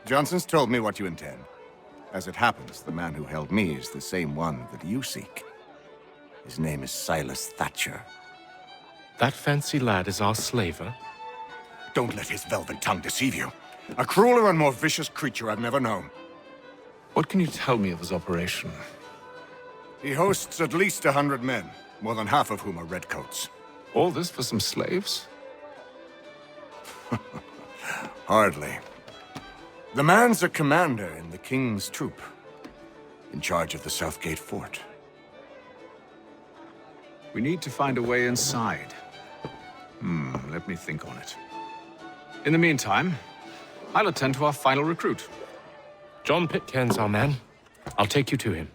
Johnson's told me what you intend. As it happens, the man who held me is the same one that you seek. His name is Silas Thatcher. That fancy lad is our slaver? Don't let his velvet tongue deceive you. A crueler and more vicious creature I've never known. What can you tell me of his operation? He hosts at least 100 men, more than half of whom are redcoats. All this for some slaves? Hardly. The man's a commander in the King's troop, in charge of the Southgate Fort. We need to find a way inside. Let me think on it. In the meantime, I'll attend to our final recruit. John Pitcairn's our man. I'll take you to him.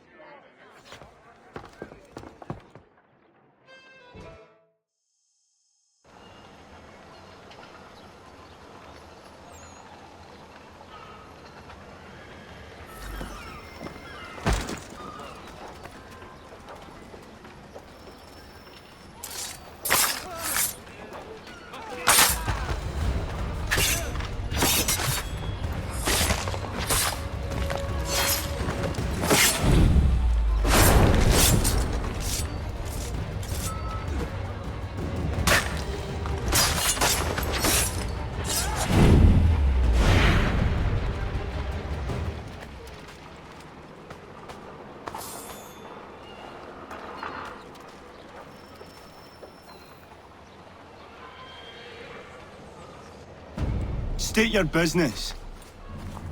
State your business.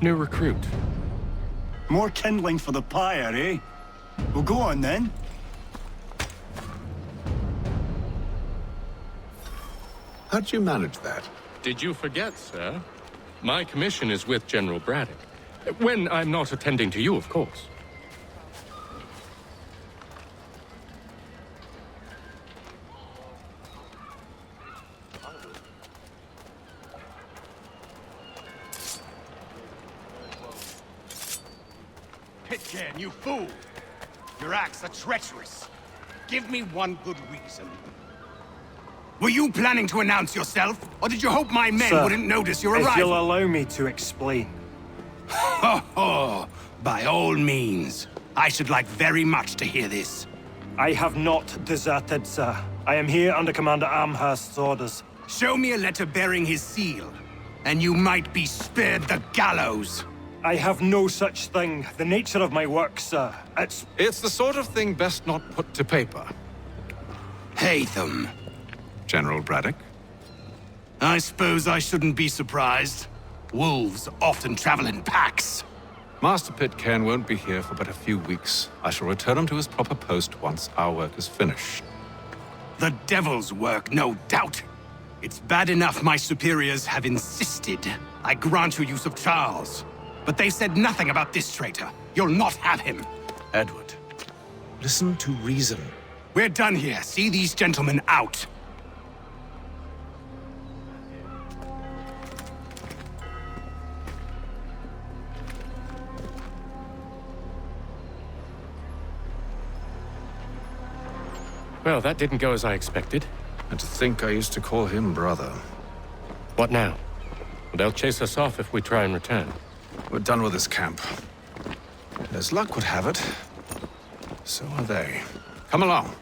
New recruit. More kindling for the pyre, eh? Well, go on then. How'd you manage that? Did you forget, sir? My commission is with General Braddock. When I'm not attending to you, of course. Pitcairn, you fool! Your acts are treacherous. Give me one good reason. Were you planning to announce yourself, or did you hope my men Sir, wouldn't notice your if arrival? you'll allow me to explain. Ho ho! By all means. I should like very much to hear this. I have not deserted, sir. I am here under Commander Amherst's orders. Show me a letter bearing his seal, and you might be spared the gallows. I have no such thing. The nature of my work, sir, It's the sort of thing best not put to paper. Haytham. General Braddock? I suppose I shouldn't be surprised. Wolves often travel in packs. Master Pitcairn won't be here for but a few weeks. I shall return him to his proper post once our work is finished. The devil's work, no doubt. It's bad enough my superiors have insisted I grant you use of Charles. But they said nothing about this traitor. You'll not have him. Edward, listen to reason. We're done here. See these gentlemen out. Well, that didn't go as I expected. And to think I used to call him brother. What now? They'll chase us off if we try and return. We're done with this camp. As luck would have it, so are they. Come along.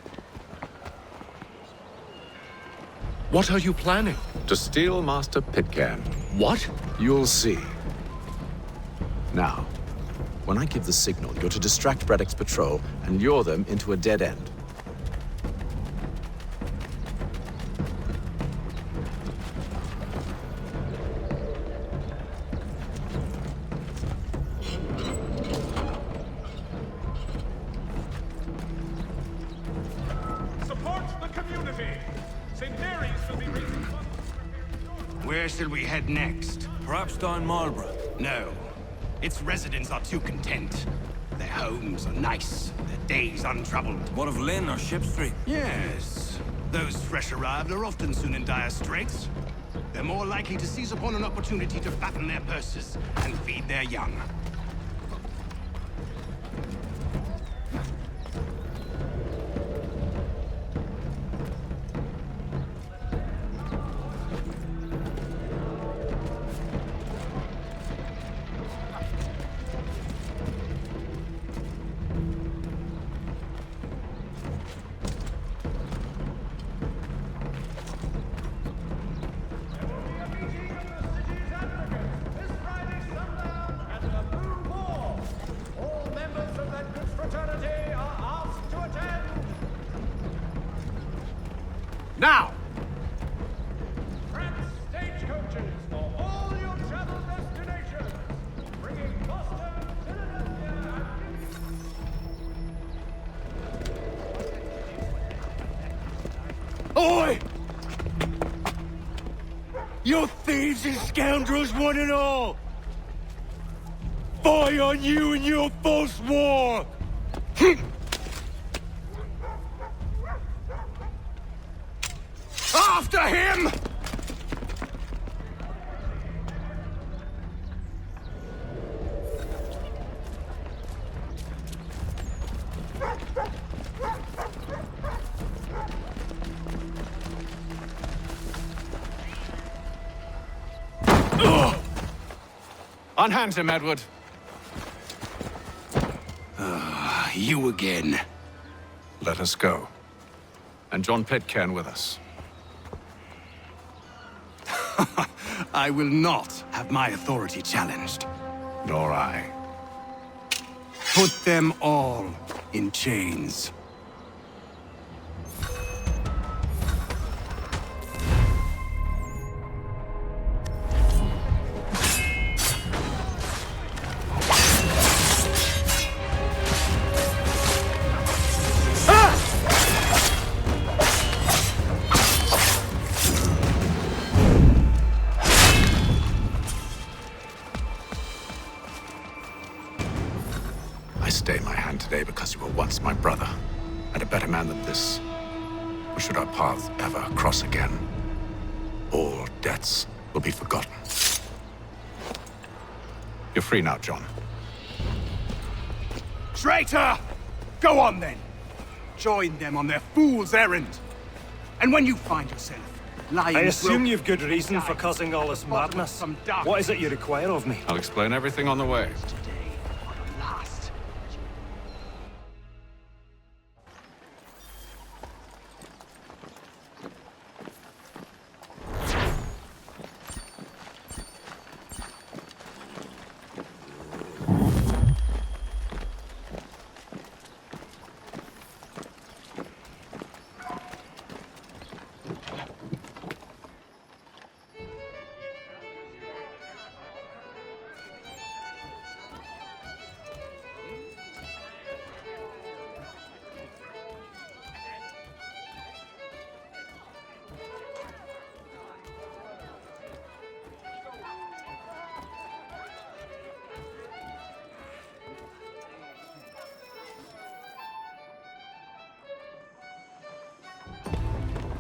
What are you planning? To steal Master Pitcairn. What? You'll see. Now, when I give the signal, you're to distract Braddock's patrol and lure them into a dead end. Where shall we head next? Perhaps down Marlborough. No. Its residents are too content. Their homes are nice, their days untroubled. What of Lynn or Ship Street? Yes. Those fresh arrived are often soon in dire straits. They're more likely to seize upon an opportunity to fatten their purses and feed their young. Now! Stagecoaches for all your travel destinations, bringing Gloucester, Philadelphia, Oi! You thieves and scoundrels, one and all! Fire on you and your false war! After him! Unhand him, Edward. You again. Let us go. And John Pitcairn with us. I will not have my authority challenged. Nor I. Put them all in chains. I stay my hand today because you were once my brother, and a better man than this. Or should our paths ever cross again, all debts will be forgotten. You're free now, John. Traitor! Go on then! Join them on their fool's errand. And when you find yourself lying... I assume broken you've good reason for causing all this madness. What is it you require of me? I'll explain everything on the way. today are the last.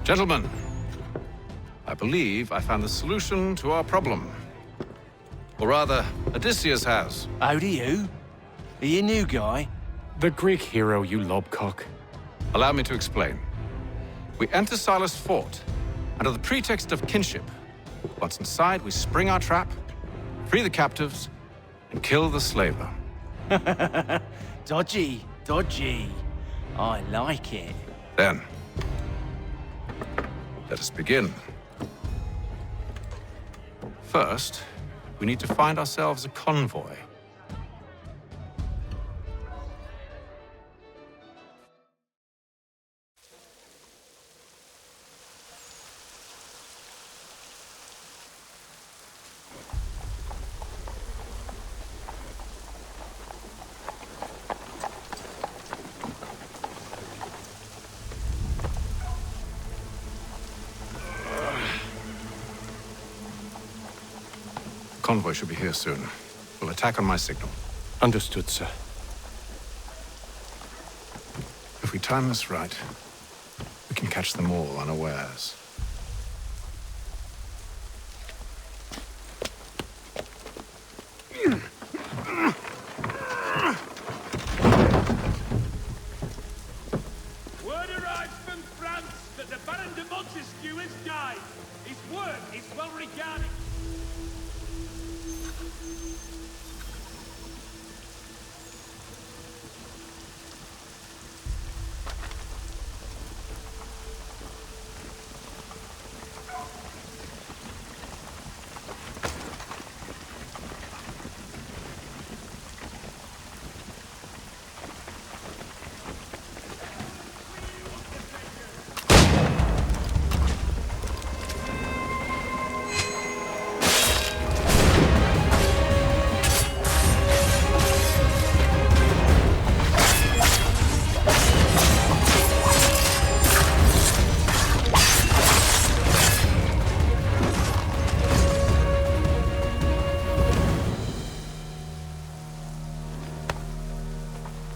Gentlemen, I believe I found the solution to our problem. Or rather, Odysseus has. How do you? Are you a new guy? The Greek hero, you lobcock. Allow me to explain. We enter Silas' fort, under the pretext of kinship. Once inside, we spring our trap, free the captives, and kill the slaver. Dodgy, dodgy. I like it. Then, let us begin. First, we need to find ourselves a convoy. Convoy should be here soon. We'll attack on my signal. Understood, sir. If we time this right, we can catch them all unawares. Word arrives from France that the Baron de Montesquieu has died. His work is well regarded.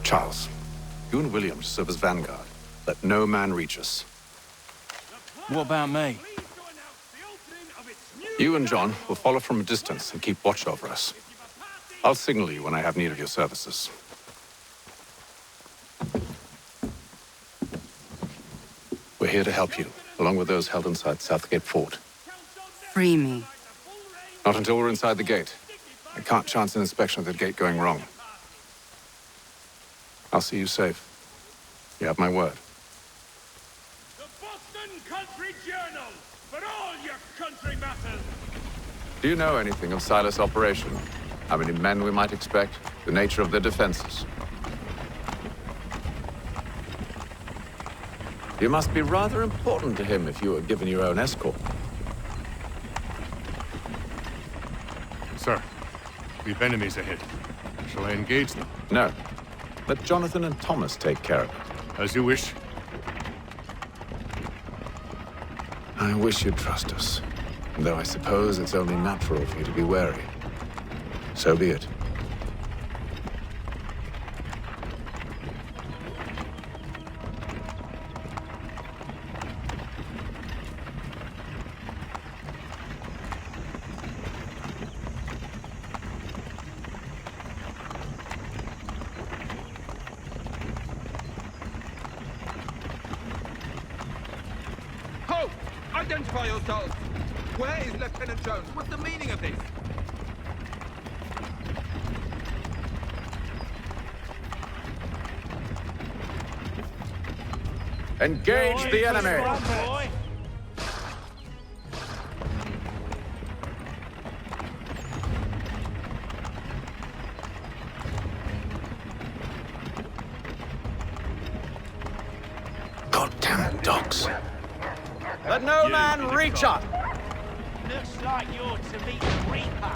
Charles, you and William serve as vanguard. Let no man reach us. What about me? You and John will follow from a distance and keep watch over us. I'll signal you when I have need of your services. We're here to help you, along with those held inside Southgate Fort. Free me. Not until we're inside the gate. I can't chance an inspection of the gate going wrong. I'll see you safe. You have my word. The Boston Country Journal, for all your country matters. Do you know anything of Silas' operation? How many men we might expect? The nature of their defenses? You must be rather important to him if you were given your own escort. Sir, we've enemies ahead. Shall I engage them? No. Let Jonathan and Thomas take care of it. As you wish. I wish you'd trust us. Though I suppose it's only natural for you to be wary. So be it. Ho! Identify yourselves! Where is Lieutenant Jones? What's the meaning of this? Engage the enemy! Goddamn dogs. Let no man reach up! Looks like you're to meet the Reaper.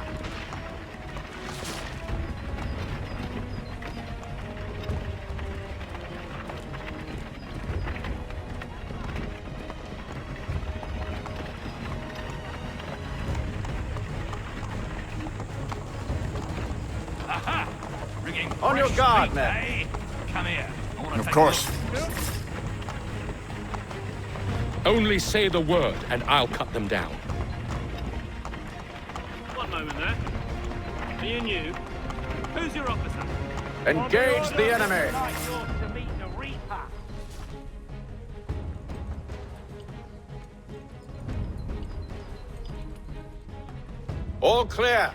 Aha! Bringing On your fresh guard, meat, men. eh? Come here. I wanna Of take course. Only say the word, and I'll cut them down. One moment there. Me and you. Who's your officer? Engage the enemy! Like you're to meet the Reaper. All clear.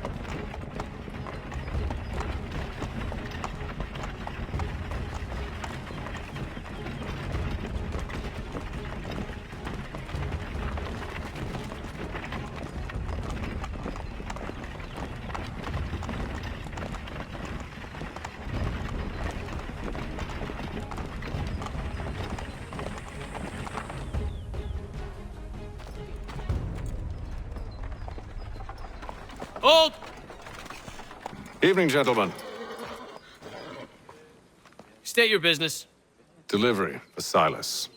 Hold! Evening, gentlemen. State your business. Delivery for Silas.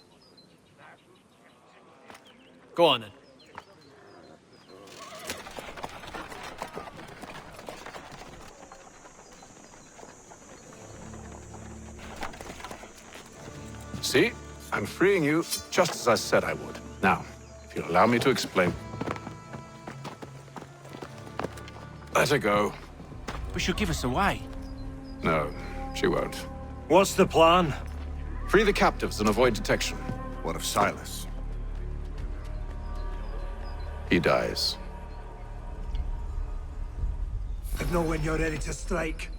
Go on then. See? I'm freeing you just as I said I would. Now, if you'll allow me to explain. Let her go. But she'll give us away. No, she won't. What's the plan? Free the captives and avoid detection. What of Silas? He dies. I know when you're ready to strike.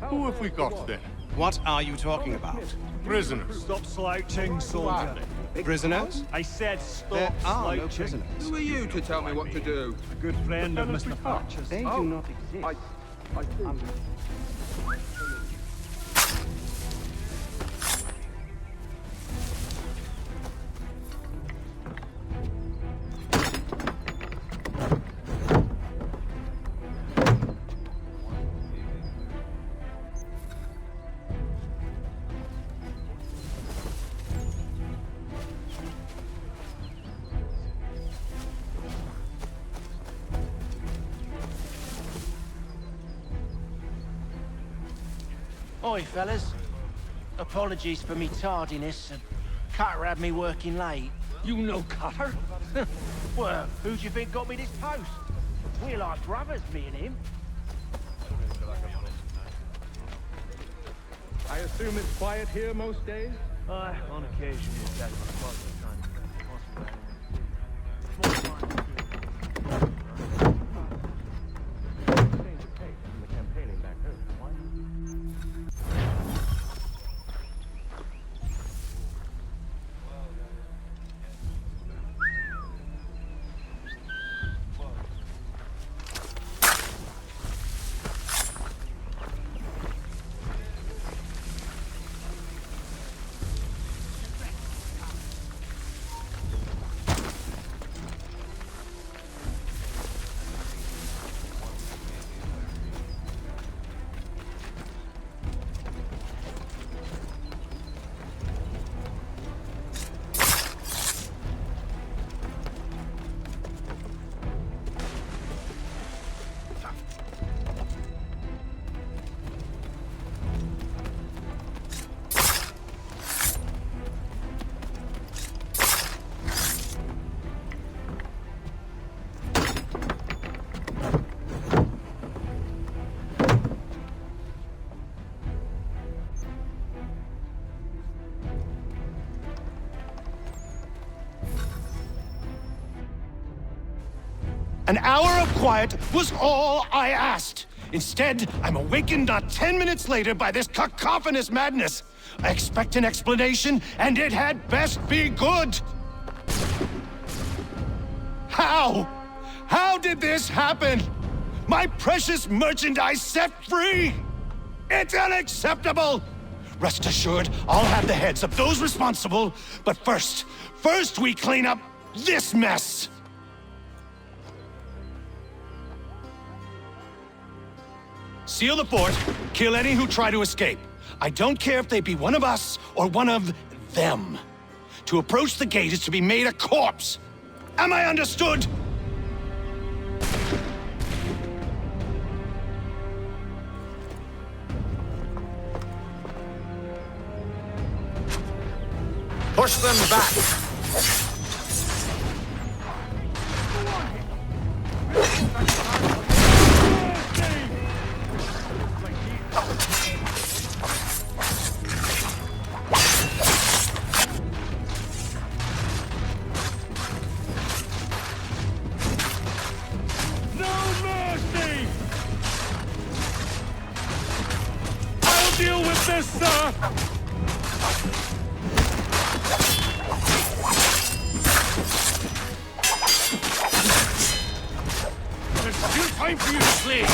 Who have we got then? What are you talking about? Prisoners. Stop slouching, soldier. Prisoners? I said stop There are no slouching. prisoners. Who are you to tell me what to do? A good friend of Mr. Thatcher's. They do not exist. Oi, fellas. Apologies for me tardiness, and Cutter had me working late. You know Cutter? Well, who do you think got me this post? We're like brothers, me and him. I assume it's quiet here most days? On occasion, we'll get An hour of quiet was all I asked. Instead, I'm awakened not 10 minutes later by this cacophonous madness. I expect an explanation, and it had best be good. How? How did this happen? My precious merchandise set free? It's unacceptable! Rest assured, I'll have the heads of those responsible, but first we clean up this mess! Seal the fort, kill any who try to escape. I don't care if they be one of us or one of them. To approach the gate is to be made a corpse. Am I understood? Push them back! Deal with this, sir! There's still time for you to flee!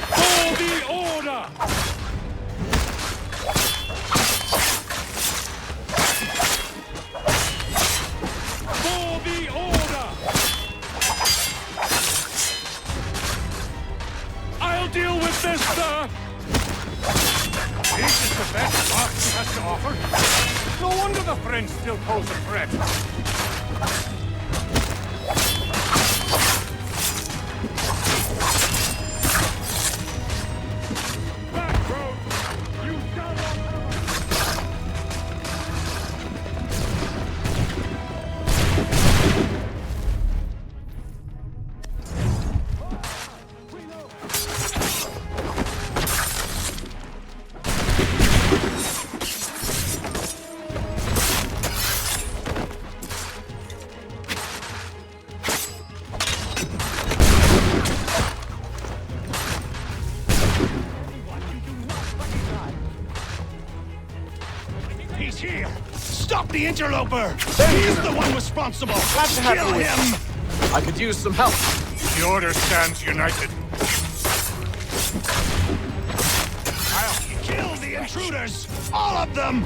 For the order! For the order! I'll deal with this, sir! This is the best Park has to offer. No wonder the French still pose a threat. Back road! You shall not... He's here! Stop the interloper! He's the one responsible! Glad to have Kill you with him! me. I could use some help. The Order stands united. I'll kill the intruders! All of them!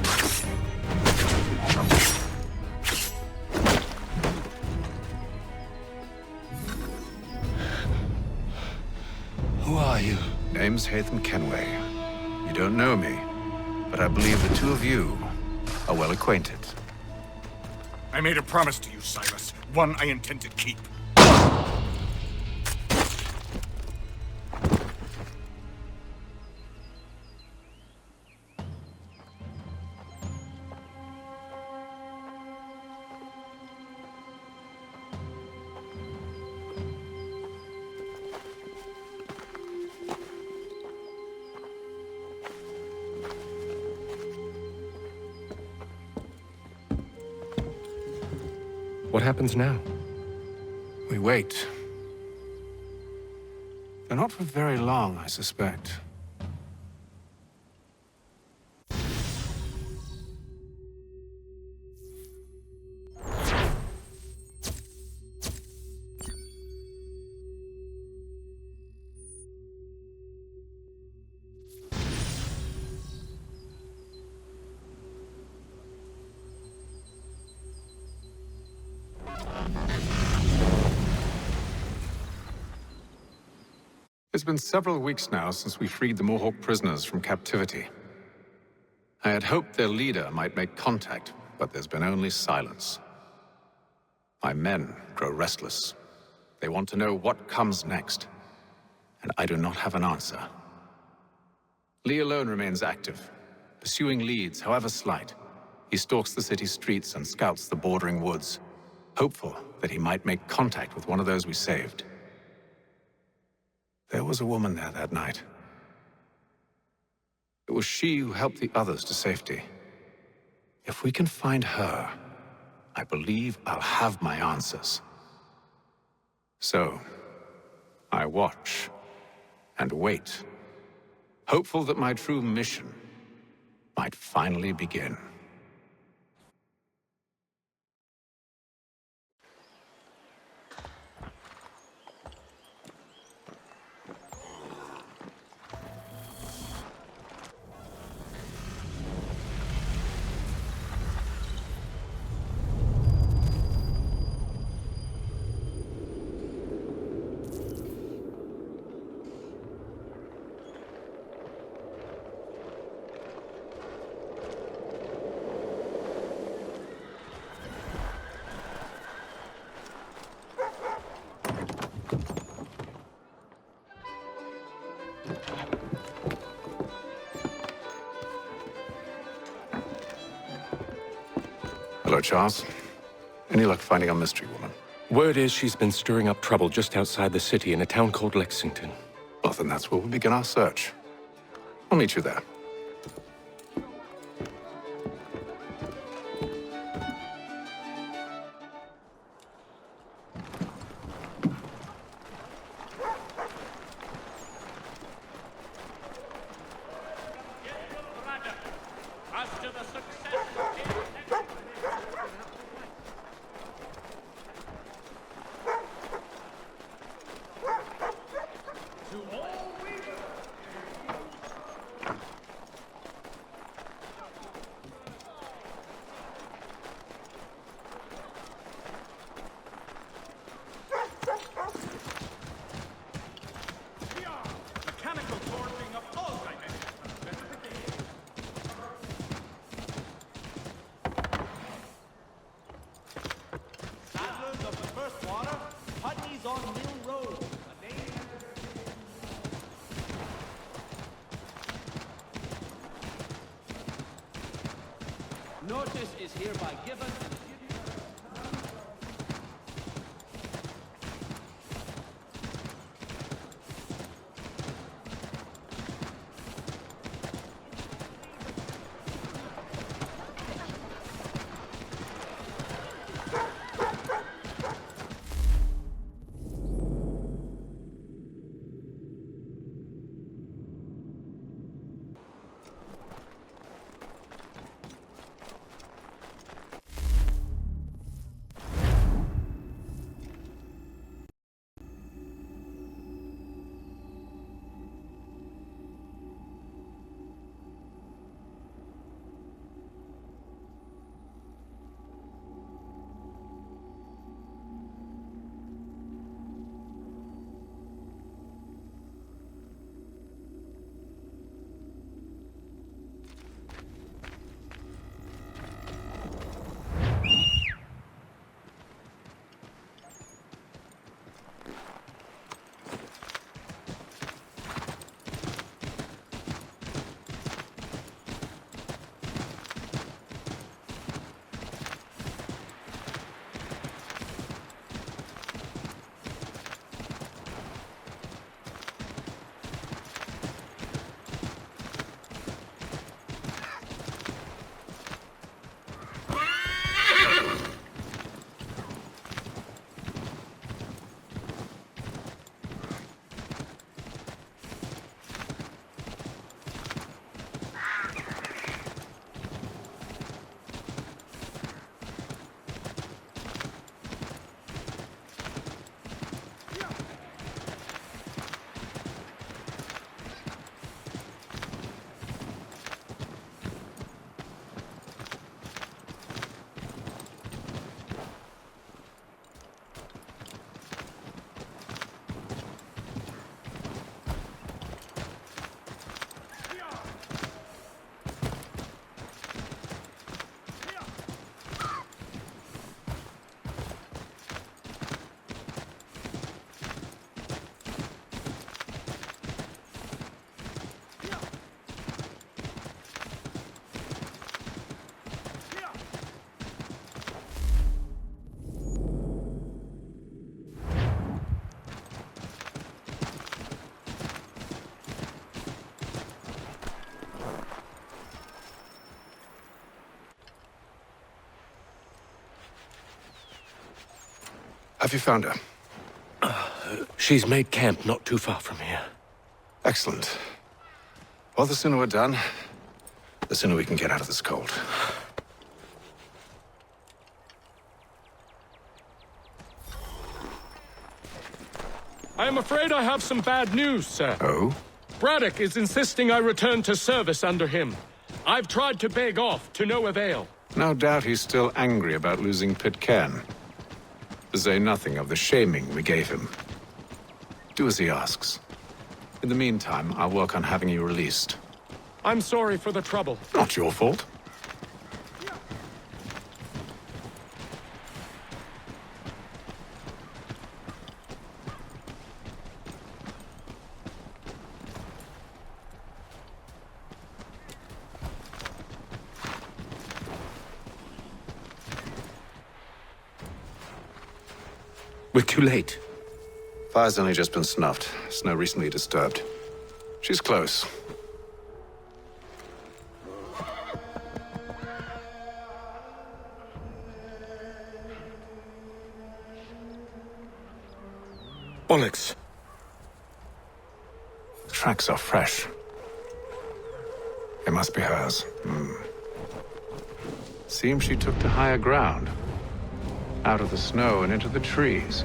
Who are you? Name's Hatham Kenway. You don't know me, but I believe the two of you are well acquainted. I made a promise to you, Silas. One I intend to keep. What happens now? We wait. They're not for very long, I suspect. It's been several weeks now since we freed the Mohawk prisoners from captivity. I had hoped their leader might make contact, but there's been only silence. My men grow restless. They want to know what comes next, and I do not have an answer. Lee alone remains active, pursuing leads, however slight. He stalks the city streets and scouts the bordering woods, hopeful that he might make contact with one of those we saved. There was a woman there that night. It was she who helped the others to safety. If we can find her, I believe I'll have my answers. So, I watch and wait, hopeful that my true mission might finally begin. Hello, Charles. Any luck finding our mystery woman? Word is she's been stirring up trouble just outside the city in a town called Lexington. Well, then that's where we'll begin our search. I'll meet you there. As to the success of his to all weavers. Mechanical forging of all dimensions and specifications. Saddlers of the first water, Putney's on Mill Road. A name. Notice is hereby given. Have you found her? She's made camp not too far from here. Excellent. Well, the sooner we're done, the sooner we can get out of this cold. I am afraid I have some bad news, sir. Oh? Braddock is insisting I return to service under him. I've tried to beg off, to no avail. No doubt he's still angry about losing Pitcairn. To say nothing of the shaming we gave him. Do as he asks. In the meantime, I'll work on having you released. I'm sorry for the trouble. Not your fault. We're too late. Fire's only just been snuffed. Snow recently disturbed. She's close. Bollocks. The tracks are fresh. It must be hers. Seems she took to higher ground. Out of the snow and into the trees.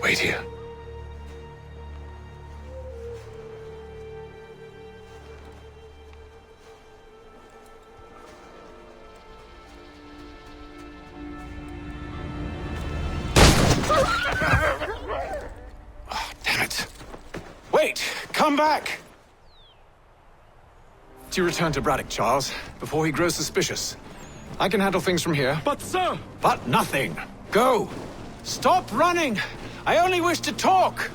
Wait here. Oh, damn it. Wait! Come back! Do you return to Braddock, Charles, before he grows suspicious? I can handle things from here. But, sir! But nothing! Go! Stop running! I only wish to talk!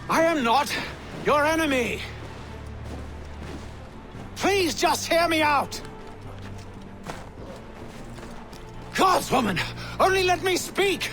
I am not your enemy! Please just hear me out! Gods, woman! Only let me speak!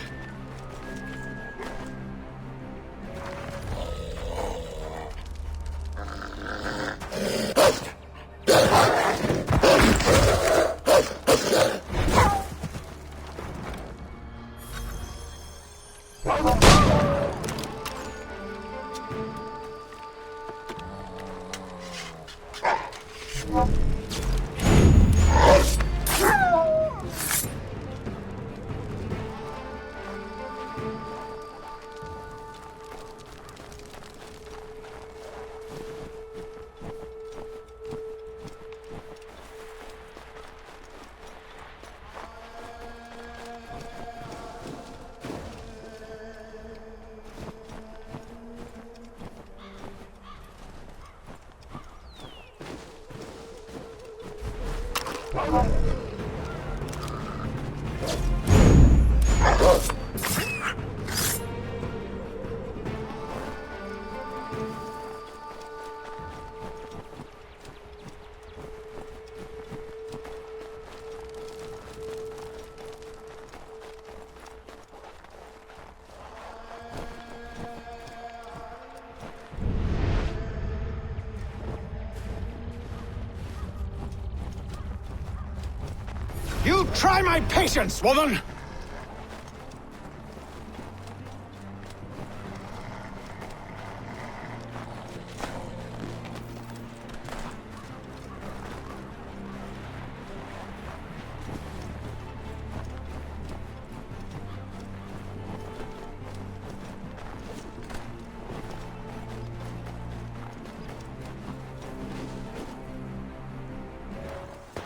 You try my patience, woman!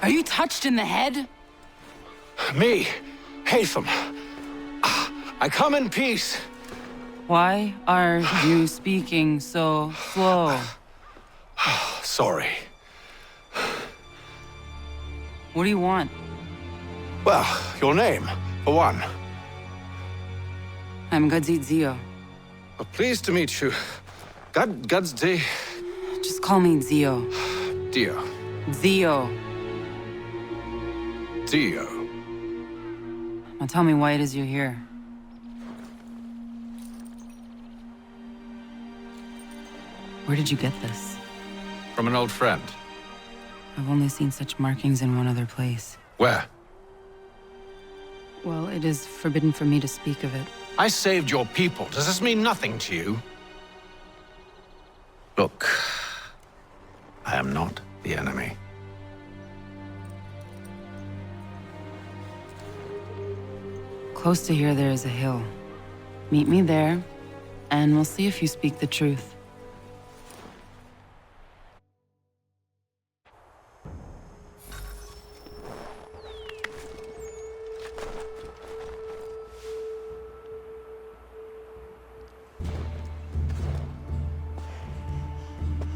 Are you touched in the head? Me? Haytham. I come in peace. Why are you speaking so slow? Sorry. What do you want? Well, your name, for one. I'm Gadzit Zio. Pleased to meet you. Gadsdi. Just call me Zio. Dio. Zio. Dio. Now tell me why it is you're here. Where did you get this? From an old friend. I've only seen such markings in one other place. Where? Well, it is forbidden for me to speak of it. I saved your people. Does this mean nothing to you? Look, I am not the enemy. Close to here, there is a hill. Meet me there, and we'll see if you speak the truth.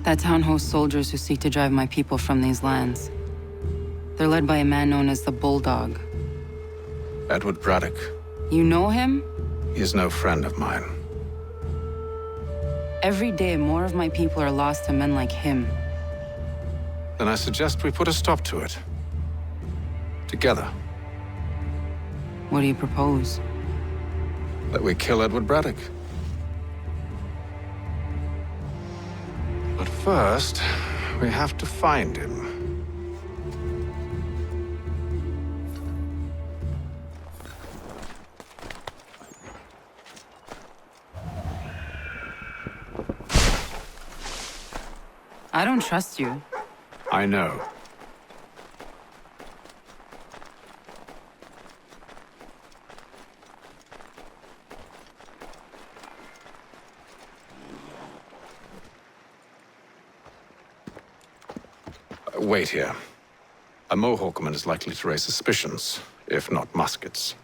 That town hosts soldiers who seek to drive my people from these lands. They're led by a man known as the Bulldog. Edward Braddock. You know him? He is no friend of mine. Every day, more of my people are lost to men like him. Then I suggest we put a stop to it. Together. What do you propose? That we kill Edward Braddock. But first, we have to find him. I don't trust you. I know. Wait here. A Mohawkman is likely to raise suspicions, if not muskets.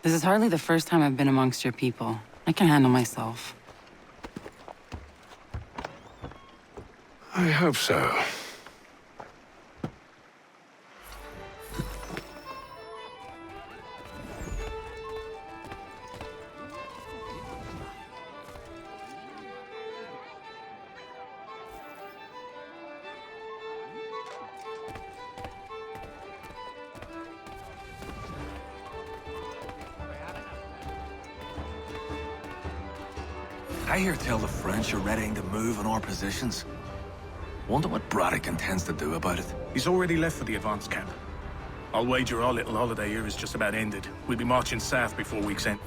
This is hardly the first time I've been amongst your people. I can handle myself. I hope so. I hear tell the French are readying to move on our positions. Wonder what Braddock intends to do about it. He's already left for the advance camp. I'll wager our little holiday here is just about ended. We'll be marching south before week's end.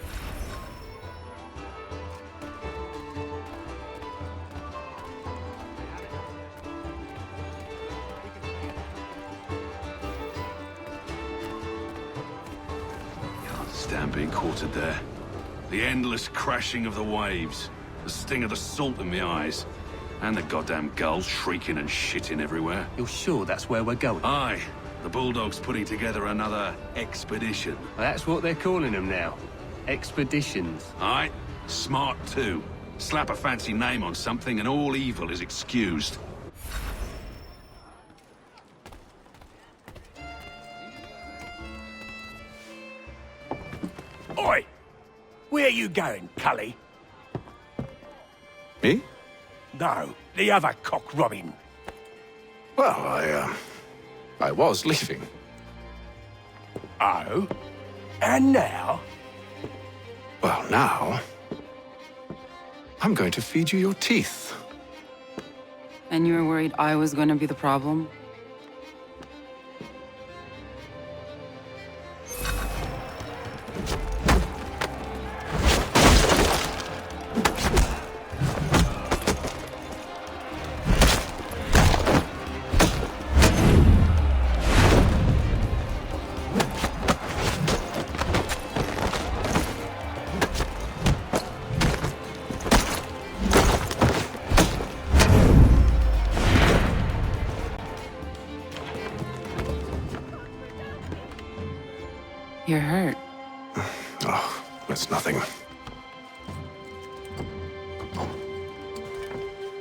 Can't stand being quartered there. The endless crashing of the waves. The sting of the salt in my eyes. And the goddamn gulls shrieking and shitting everywhere. You're sure that's where we're going? Aye. The Bulldog's putting together another expedition. That's what they're calling them now. Expeditions. Aye. Smart too. Slap a fancy name on something and all evil is excused. Oi! Where you going, Cully? Me? No, the other cock Robin. Well, I was leaving. Oh? And now? Well, now... I'm going to feed you your teeth. And you were worried I was going to be the problem? You're hurt. Oh, It's nothing.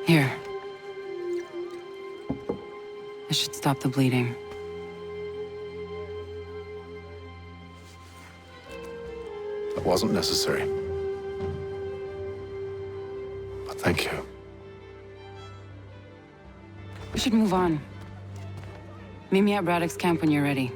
Here. This should stop the bleeding. That wasn't necessary. But thank you. We should move on. Meet me at Braddock's camp when you're ready.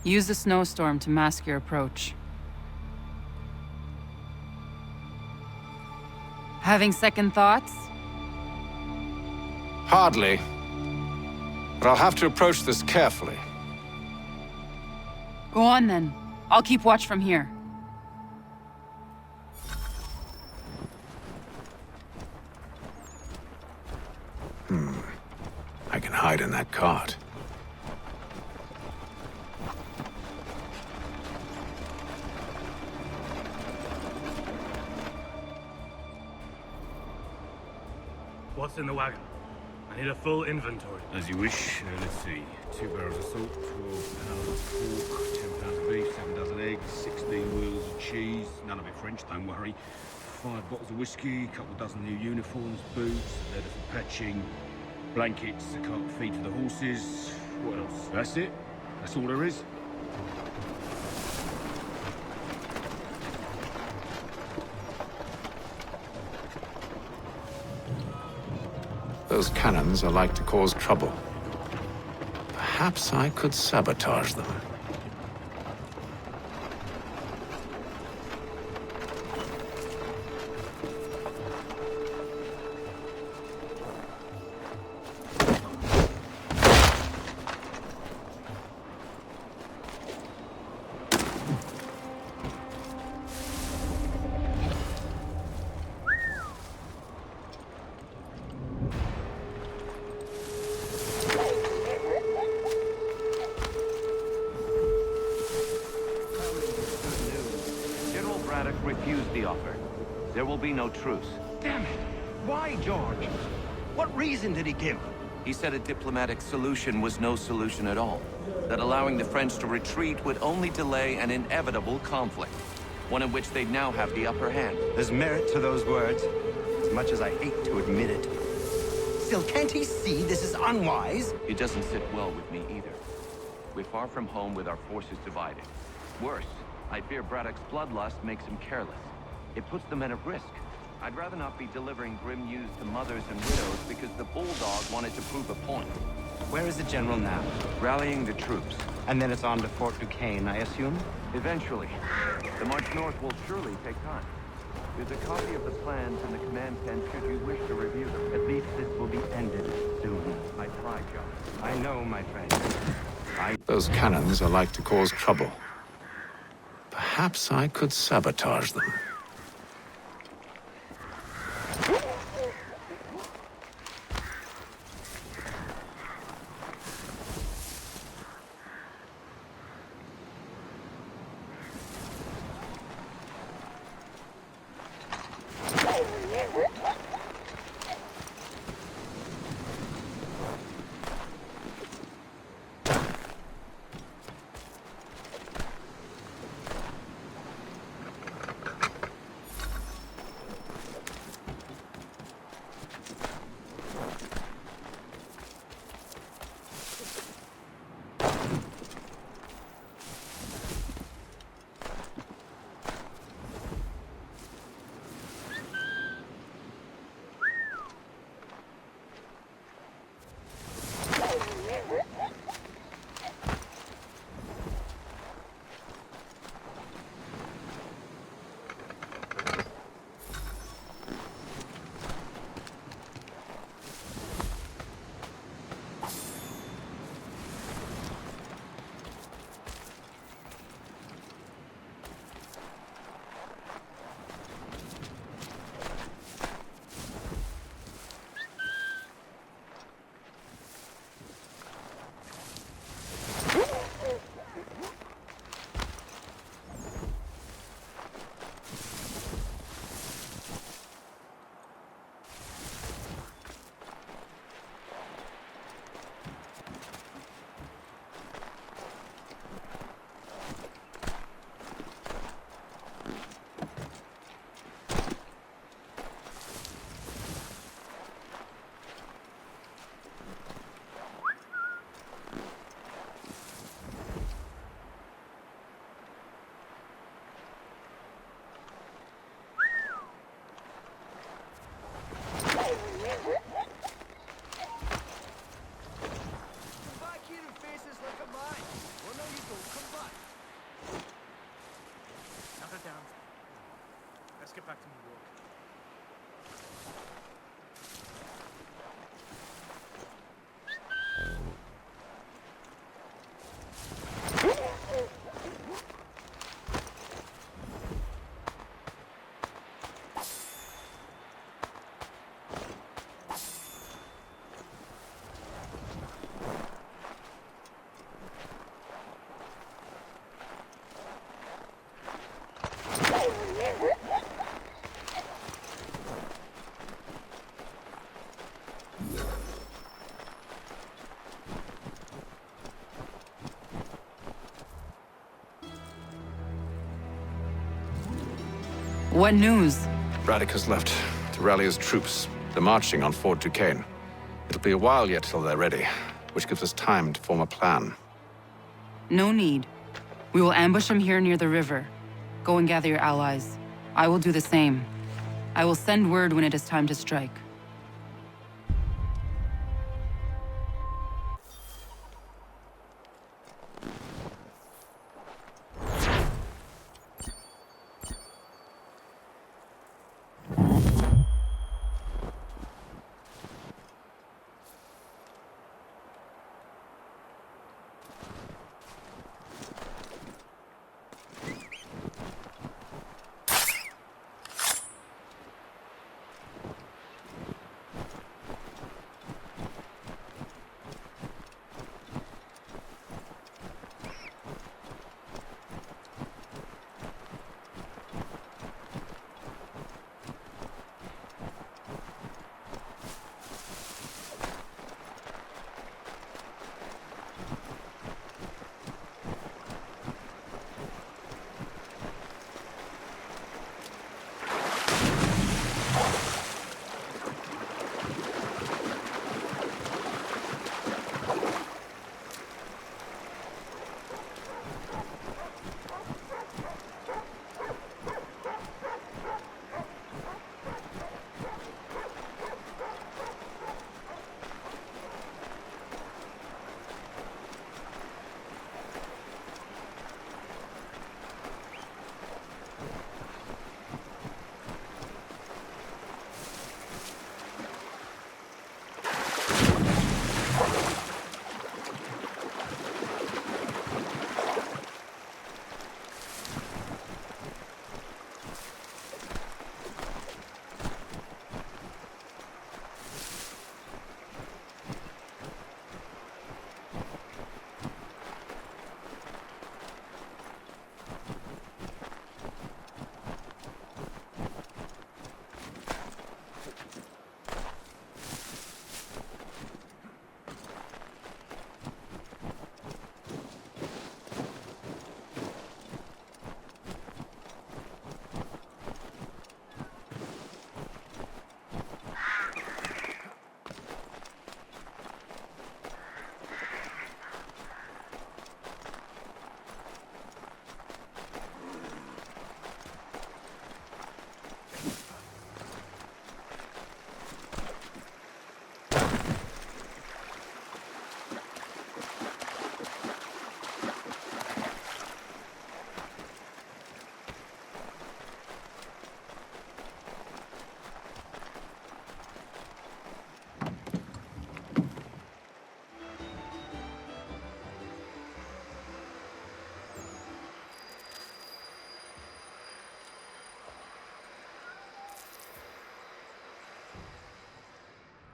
Use the snowstorm to mask your approach. Having second thoughts? Hardly. But I'll have to approach this carefully. Go on then. I'll keep watch from here. I can hide in that cart. What's in the wagon? I need a full inventory. As you wish. Let's see. 2 barrels of salt, 12 pounds of pork, 10 pounds of beef, 7 dozen eggs, 16 wheels of cheese. None of it French, don't worry. 5 bottles of whiskey, a couple dozen new uniforms, boots, leather for patching, blankets, a cart feed for the horses. What else? That's it. That's all there is. Those cannons are like to cause trouble. Perhaps I could sabotage them. Refused the offer. There will be no truce. Damn it! Why, George? What reason did he give? He said a diplomatic solution was no solution at all. That allowing the French to retreat would only delay an inevitable conflict. One in which they'd now have the upper hand. There's merit to those words, as much as I hate to admit it. Still, can't he see this is unwise? It doesn't sit well with me either. We're far from home with our forces divided. Worse, I fear Braddock's bloodlust makes him careless. It puts the men at risk. I'd rather not be delivering grim news to mothers and widows because the bulldog wanted to prove a point. Where is the general now? Rallying the troops. And then it's on to Fort Duquesne, I assume? Eventually. The march north will surely take time. There's a copy of the plans in the command tent should you wish to review them. At least this will be ended soon. I tried, John. I know, my friend. Those cannons are like to cause trouble. Perhaps I could sabotage them. Let's get back to New York. What news? Braddock has left to rally his troops. They're marching on Fort Duquesne. It'll be a while yet till they're ready, which gives us time to form a plan. No need. We will ambush them here near the river. Go and gather your allies. I will do the same. I will send word when it is time to strike.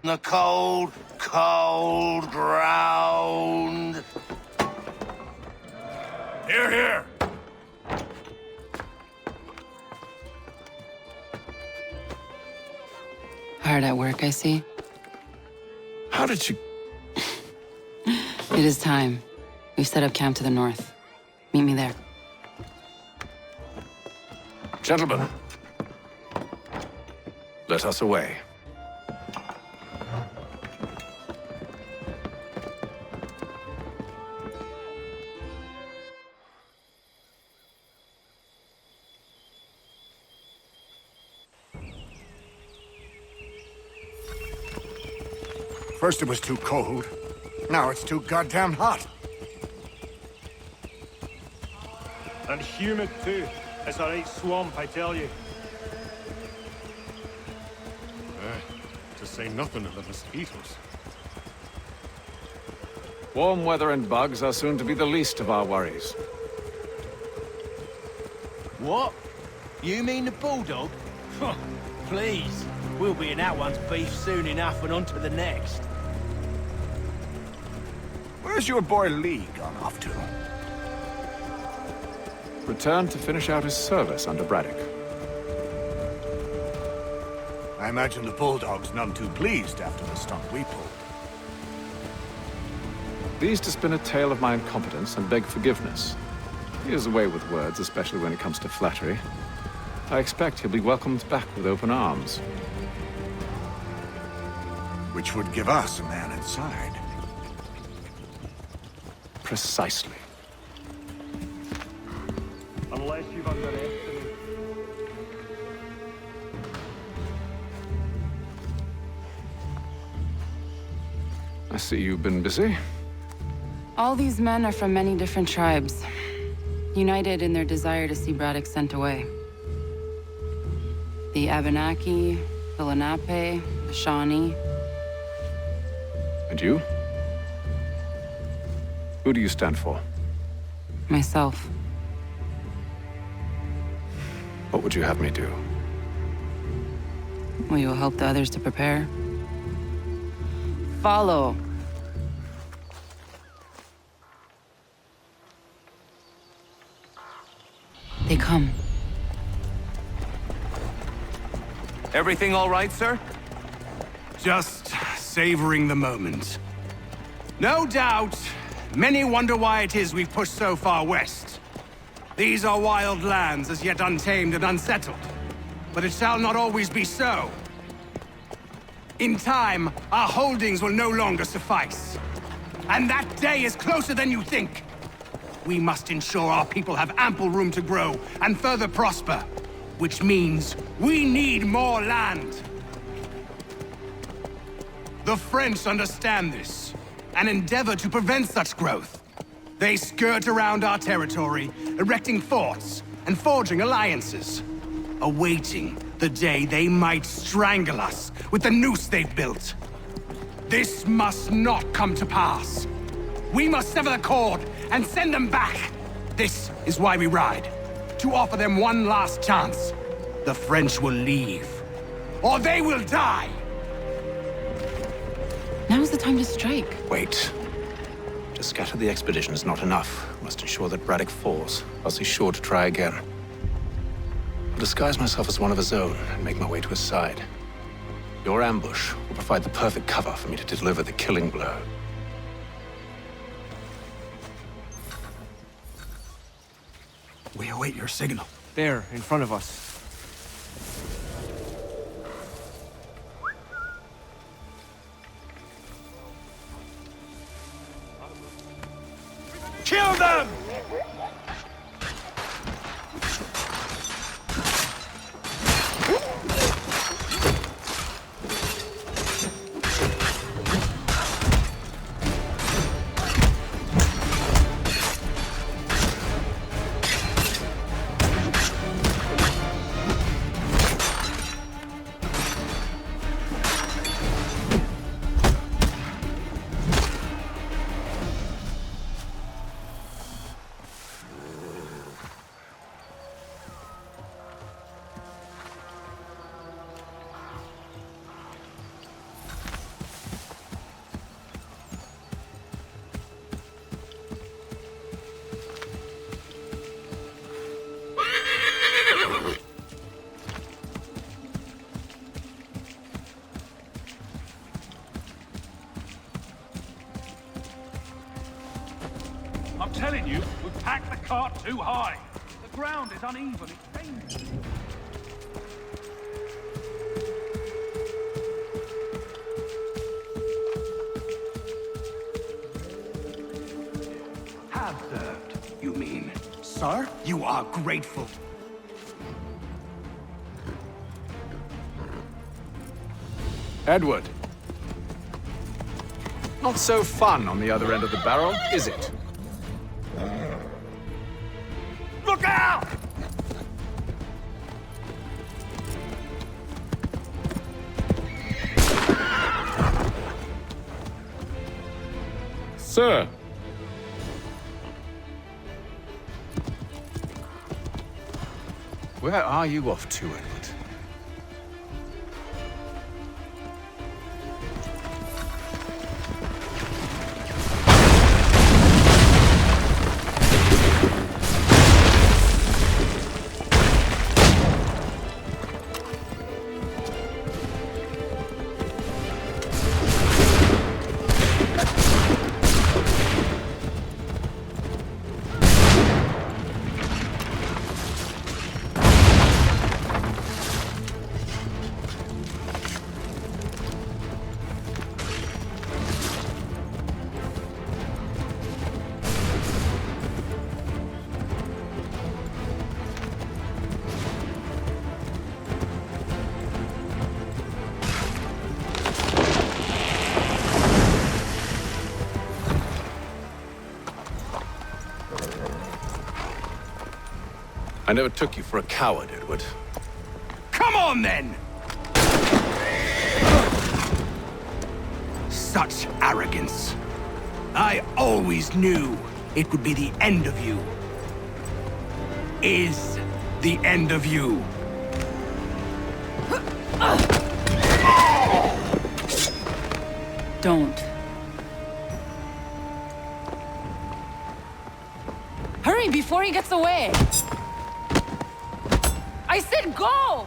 the cold, cold ground. Here, here. Hard at work, I see. How did you... It is time. We've set up camp to the north. Meet me there. Gentlemen, let us away. First it was too cold. Now it's too goddamn hot. And humid too. It's a right swamp, I tell you. To say nothing of the mosquitoes. Warm weather and bugs are soon to be the least of our worries. What? You mean the bulldog? Please. We'll be in that one's beef soon enough and on to the next. Where's your boy Lee gone off to? Returned to finish out his service under Braddock. I imagine the Bulldog's none too pleased after the stunt we pulled. Pleased to spin a tale of my incompetence and beg forgiveness. He is away with words, especially when it comes to flattery. I expect he'll be welcomed back with open arms. Which would give us a man inside. Precisely. Unless you've underestimated. I see you've been busy. All these men are from many different tribes, united in their desire to see Braddock sent away. The Abenaki, the Lenape, the Shawnee. And you? Who do you stand for? Myself. What would you have me do? Will you help the others to prepare? Follow. They come. Everything all right, sir? Just savoring the moment. No doubt, many wonder why it is we've pushed so far west. These are wild lands, as yet untamed and unsettled. But it shall not always be so. In time, our holdings will no longer suffice. And that day is closer than you think. We must ensure our people have ample room to grow and further prosper. Which means we need more land. The French understand this, and endeavor to prevent such growth. They skirt around our territory, erecting forts and forging alliances, awaiting the day they might strangle us with the noose they've built. This must not come to pass. We must sever the cord and send them back. This is why we ride, to offer them one last chance. The French will leave, or they will die. Now's the time to strike. Wait. To scatter the expedition is not enough. We must ensure that Braddock falls, else he's sure to try again. I'll disguise myself as one of his own and make my way to his side. Your ambush will provide the perfect cover for me to deliver the killing blow. We await your signal. There, in front of us. Kill them! I'm telling you, we've packed the cart too high. The ground is uneven. It's dangerous. Have served, you mean? Sir, you are grateful. Edward. Not so fun on the other end of the barrel, is it? Look out! Sir! Where are you off to, Edward? I never took you for a coward, Edward. Come on, then! Such arrogance. I always knew it would be the end of you. Is the end of you. Don't. Hurry before he gets away! I said go!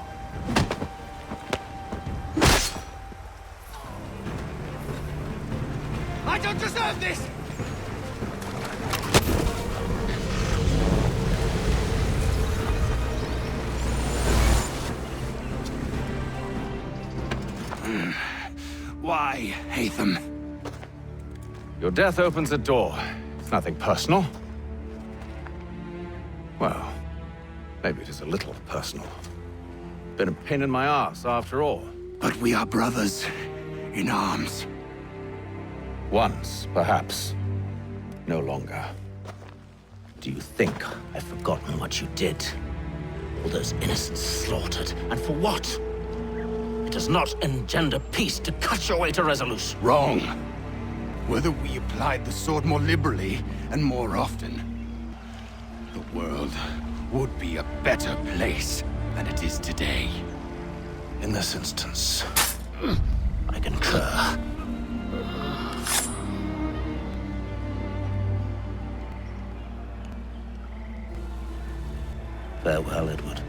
I don't deserve this! Why, Hatham? Your death opens a door. It's nothing personal. Well, maybe it is a little personal. Been a pain in my ass, after all. But we are brothers in arms. Once, perhaps. No longer. Do you think I've forgotten what you did? All those innocents slaughtered, and for what? It does not engender peace to cut your way to resolution. Wrong. Whether we applied the sword more liberally and more often, the world would be a better place than it is today. In this instance, I concur. Farewell, Edward.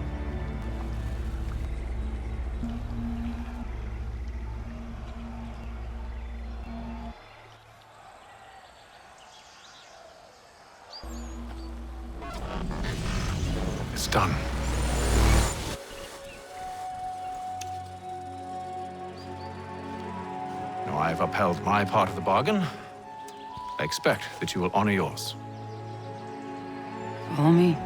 It's done. Now I have upheld my part of the bargain. I expect that you will honor yours. Follow me.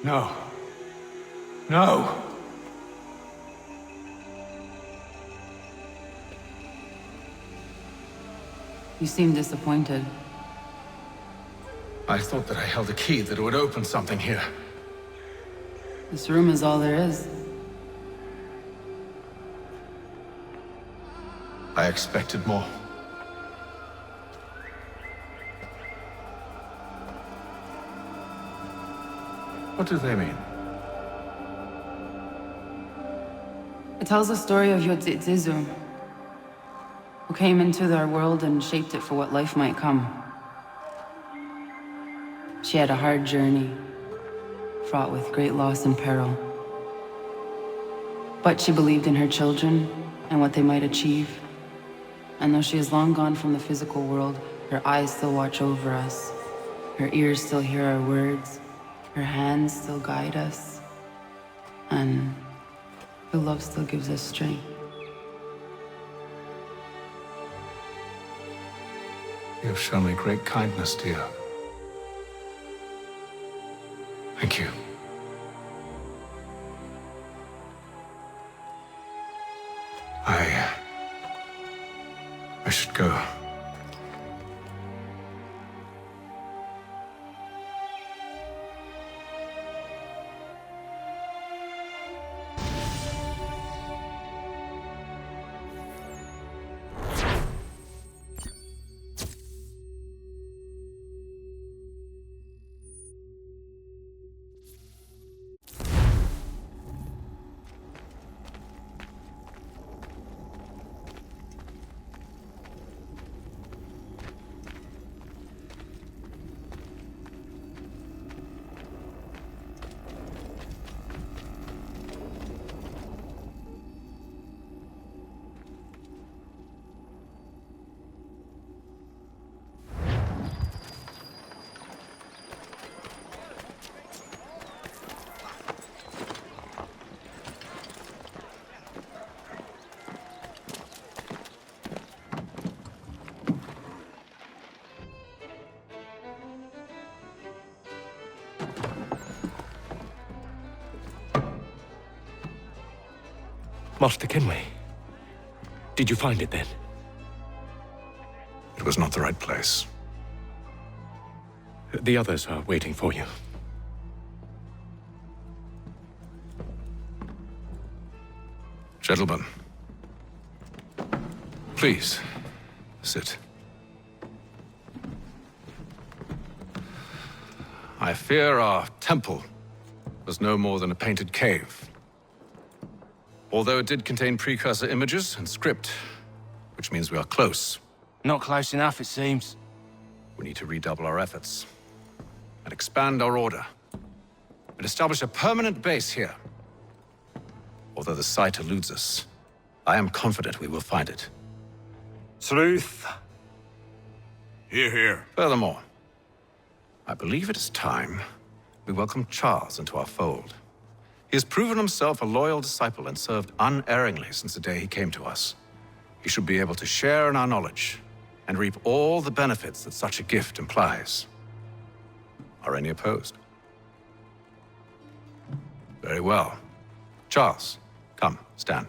No. No! You seem disappointed. I thought that I held a key that would open something here. This room is all there is. I expected more. What do they mean? It tells the story of Yodzizu, who came into our world and shaped it for what life might come. She had a hard journey, fraught with great loss and peril. But she believed in her children and what they might achieve. And though she is long gone from the physical world, her eyes still watch over us. Her ears still hear our words. Her hands still guide us. And her love still gives us strength. You have shown me great kindness, dear. Thank you. I should go. Master Kenway, did you find it then? It was not the right place. The others are waiting for you. Gentlemen, please, sit. I fear our temple was no more than a painted cave. Although it did contain precursor images and script, which means we are close. Not close enough, it seems. We need to redouble our efforts and expand our order and establish a permanent base here. Although the site eludes us, I am confident we will find it. Truth. Hear, hear. Furthermore, I believe it is time we welcome Charles into our fold. He has proven himself a loyal disciple and served unerringly since the day he came to us. He should be able to share in our knowledge and reap all the benefits that such a gift implies. Are any opposed? Very well. Charles, come, stand.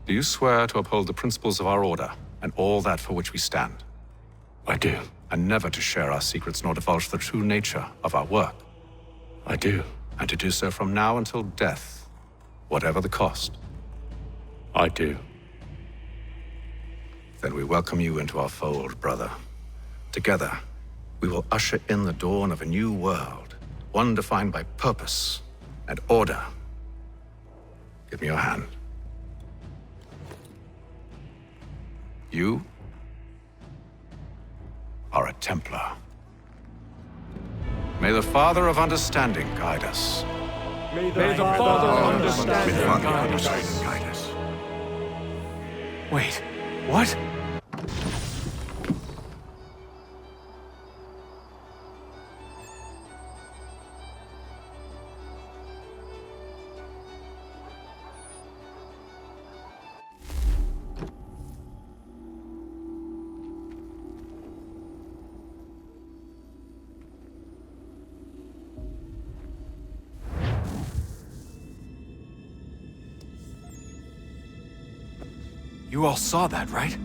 Do you swear to uphold the principles of our order and all that for which we stand? I do. And never to share our secrets nor divulge the true nature of our work? I do. And to do so from now until death, whatever the cost? I do. Then we welcome you into our fold, brother. Together, we will usher in the dawn of a new world, one defined by purpose and order. Give me your hand. You are a Templar. May the Father of Understanding guide us. May the Father of Understanding guide us. Wait, what? You all saw that, right?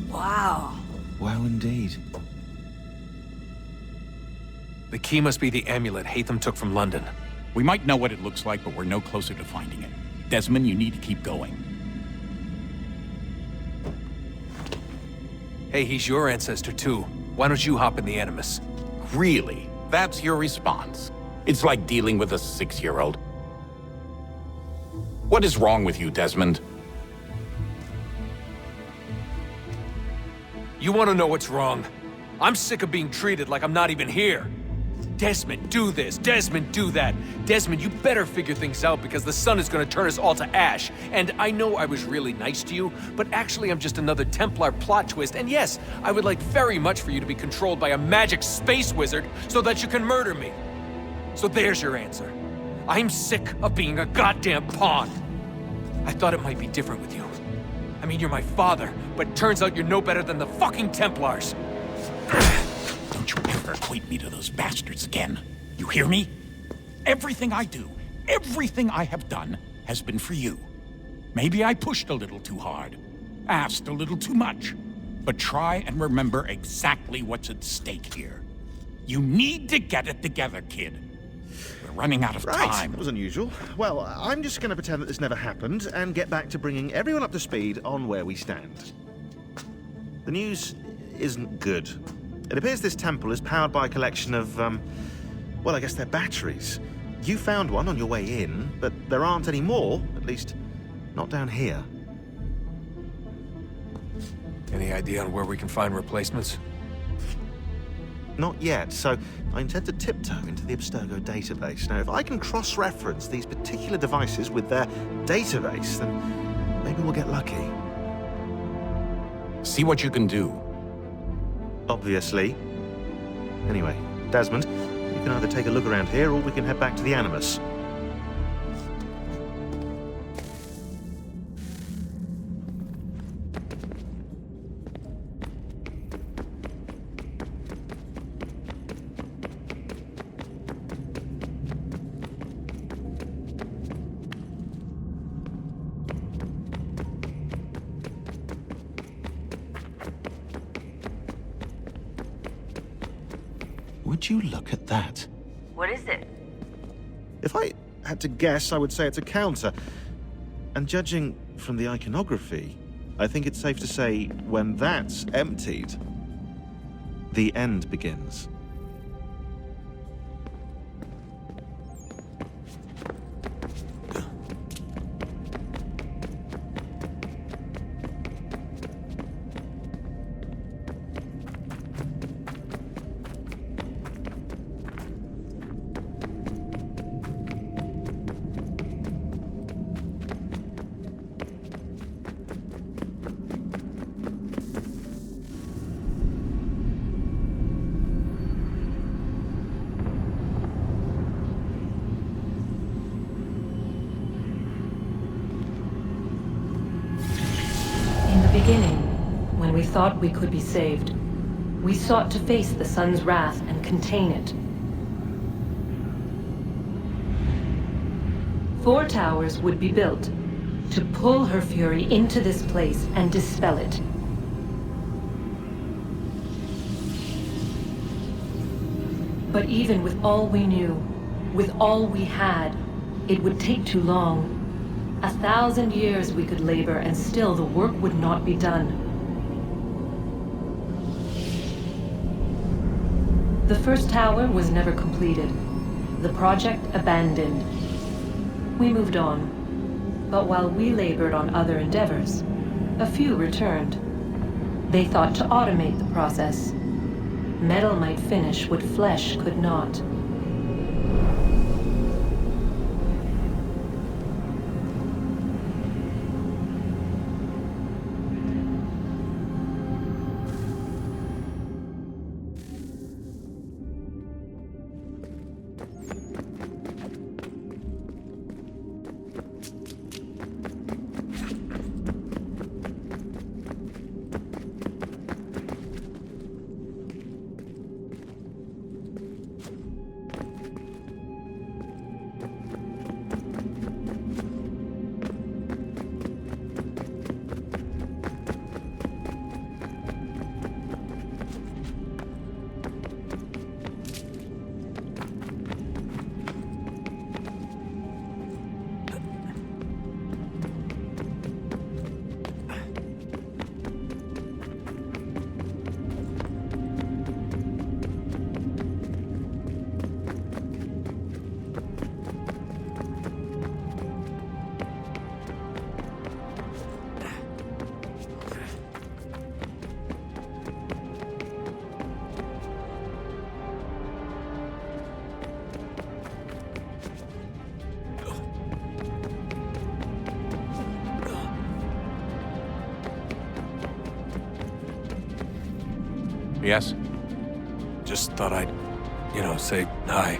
Wow. Wow, indeed. The key must be the amulet Hatham took from London. We might know what it looks like, but we're no closer to finding it. Desmond, you need to keep going. Hey, he's your ancestor too. Why don't you hop in the Animus? Really? That's your response? It's like dealing with a 6-year-old. What is wrong with you, Desmond? You want to know what's wrong? I'm sick of being treated like I'm not even here. Desmond, do this. Desmond, do that. Desmond, you better figure things out because the sun is going to turn us all to ash. And I know I was really nice to you, but actually I'm just another Templar plot twist. And yes, I would like very much for you to be controlled by a magic space wizard so that you can murder me. So there's your answer. I'm sick of being a goddamn pawn. I thought it might be different with you. I mean, you're my father, but turns out you're no better than the fucking Templars. Don't you ever equate me to those bastards again. You hear me? Everything I do, everything I have done, has been for you. Maybe I pushed a little too hard, asked a little too much, but try and remember exactly what's at stake here. You need to get it together, kid. We're running out of time. That was unusual. Well, I'm just going to pretend that this never happened and get back to bringing everyone up to speed on where we stand. The news isn't good. It appears this temple is powered by a collection of, well, I guess they're batteries. You found one on your way in, but there aren't any more, at least not down here. Any idea on where we can find replacements? Not yet, so I intend to tiptoe into the Abstergo database. Now, if I can cross-reference these particular devices with their database, then maybe we'll get lucky. See what you can do. Obviously. Anyway, Desmond, you can either take a look around here or we can head back to the Animus. Would you look at that? What is it? If I had to guess, I would say it's a counter. And judging from the iconography, I think it's safe to say when that's emptied, the end begins. Beginning, when we thought we could be saved, we sought to face the sun's wrath and contain it. 4 towers would be built to pull her fury into this place and dispel it. But even with all we knew, with all we had, it would take too long. 1,000 years we could labor, and still the work would not be done. The first tower was never completed. The project abandoned. We moved on. But while we labored on other endeavors, a few returned. They thought to automate the process. Metal might finish what flesh could not. Yes? Just thought I'd, say hi.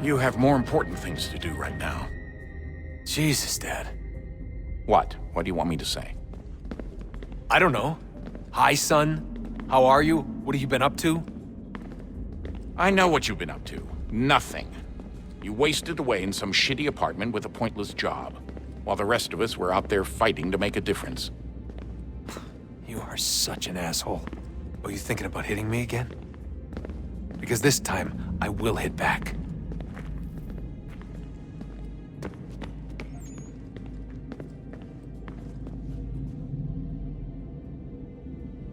You have more important things to do right now. Jesus, Dad. What? What do you want me to say? I don't know. Hi, son. How are you? What have you been up to? I know what you've been up to. Nothing. You wasted away in some shitty apartment with a pointless job, while the rest of us were out there fighting to make a difference. You are such an asshole. Are you thinking about hitting me again? Because this time, I will hit back.